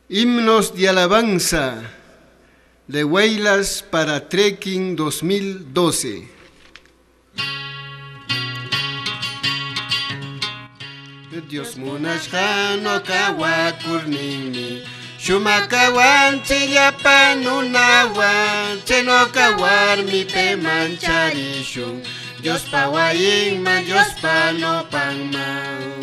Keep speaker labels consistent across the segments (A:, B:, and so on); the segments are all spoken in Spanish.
A: Himnos de alabanza de Huaylas para Trekking 2012. Dios munashqano kawakurninmi shumakawan chillapanunawan cheno kawarmipe mancharishun Dios pawayinman Dios panopangman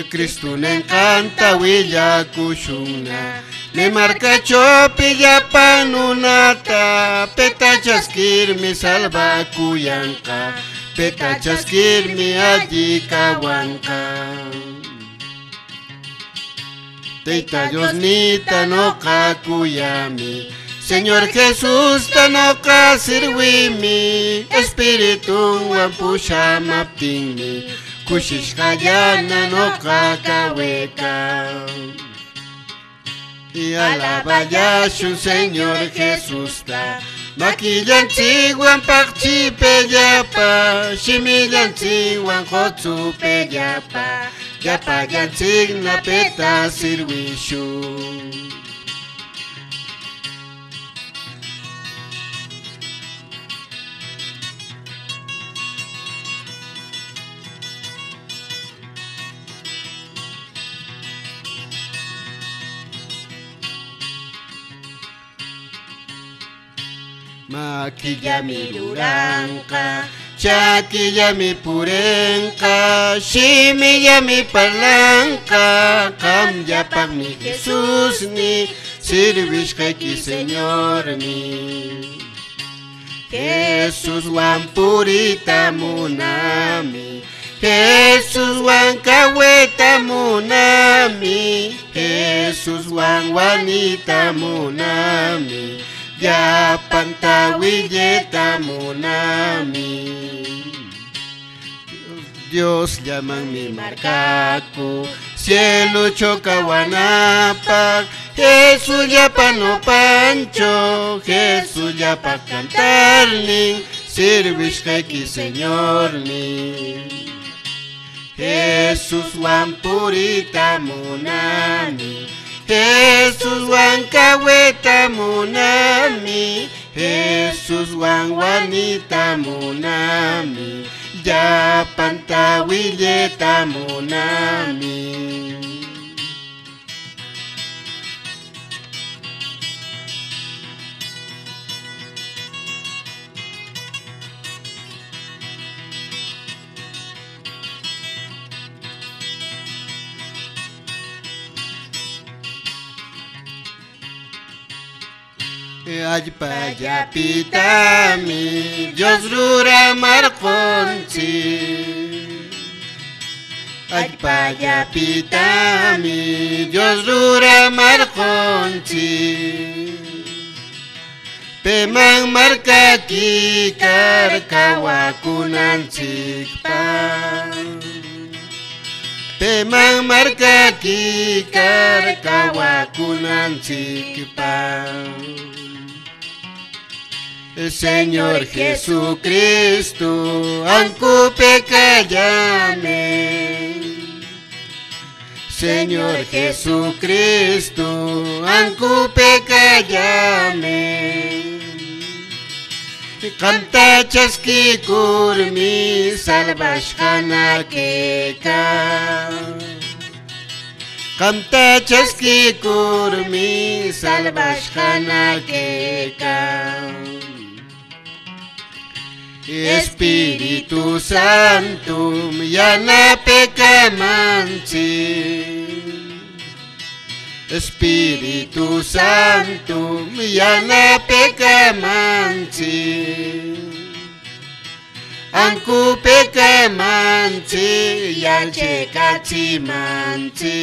A: Cristo ne encanta willakushunna ne marcacho pillapanunata petachaskirmi salvakuyanka petachaskirmi allí kawanka Teita Diosnita no kakuyami Señor Jesús tanoka sirwimi Espiritu wampushamaptinmi Kushishkayana no kakaweka Y alaba yashun Señor Jesús ta Makillanchikwan pakchipellapa Shimillanchikwan qotsupellapa Yapallanchikna peta sirwishun Makillami luranka, chakillami purenka, shimillami palanka, kamyapakmi Jesús ni, sirvishkaki Señor ni. Jesús wan purita munami, Jesús wan kaweta munami, Jesús wan wanita munami. Ya pantawilleta munami Dios llaman mi marcaco Cielo chocahuanapac Jesús ya pa no pancho Jesús ya pa cantar ni Sirvishkeki Señor ni Jesús wan purita munami Jesús wan kaweta munami Jesús wan wanita munami Ya pantawilleta munami Aypayapitami Dios rura marconchi Aypayapitami Dios rura marconchi Pemang markaki karkawakunanchikpa Pemang markaki karkawakunanchikpa Señor Jesucristo, ancupe callame. Señor Jesucristo, ancupe callame. Canta chaskikurmi salvashkana keka. Canta chaskikurmi salvashkana keka. Espíritu Santo, yana pecamanchi. Espíritu Santo, yana pecamanchi. Anku pecamanchi, yanche kachimanchi.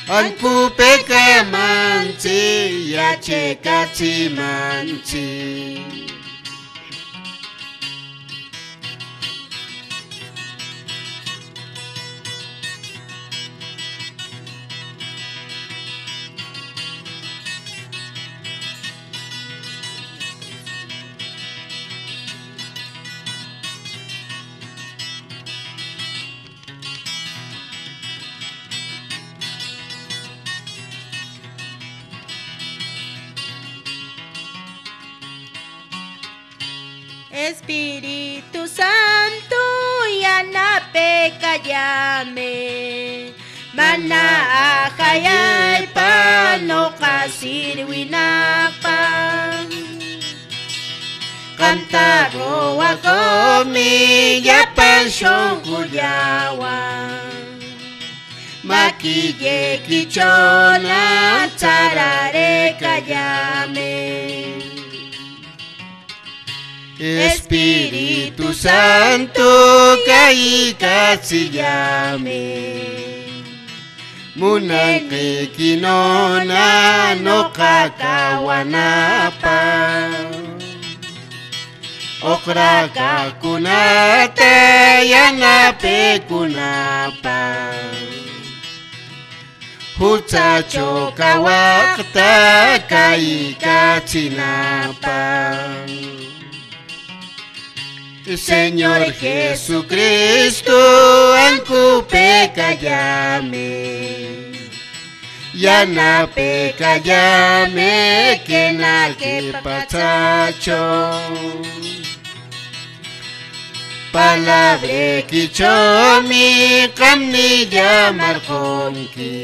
A: Anku pecamanchi, yache kachimanchi.
B: Espíritu Santo yanape kayame mana ahayay pano kasirwinapa Kantaro ako miyapan siyong kuyawa Makiye kichona tarare kayame
A: Espíritu Santo kaikatsiyame Munay kinona no kakawanapa Okra kakunate yanape kunapa Hutsacho kawakta kaikatsinapa Señor Jesucristo, ankupe kayame Yanape kayame kenake pachacho Palabre kichomi kamni yamarkonki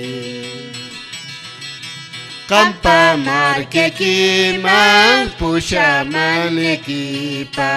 A: Kampa markeki man pusha manekipa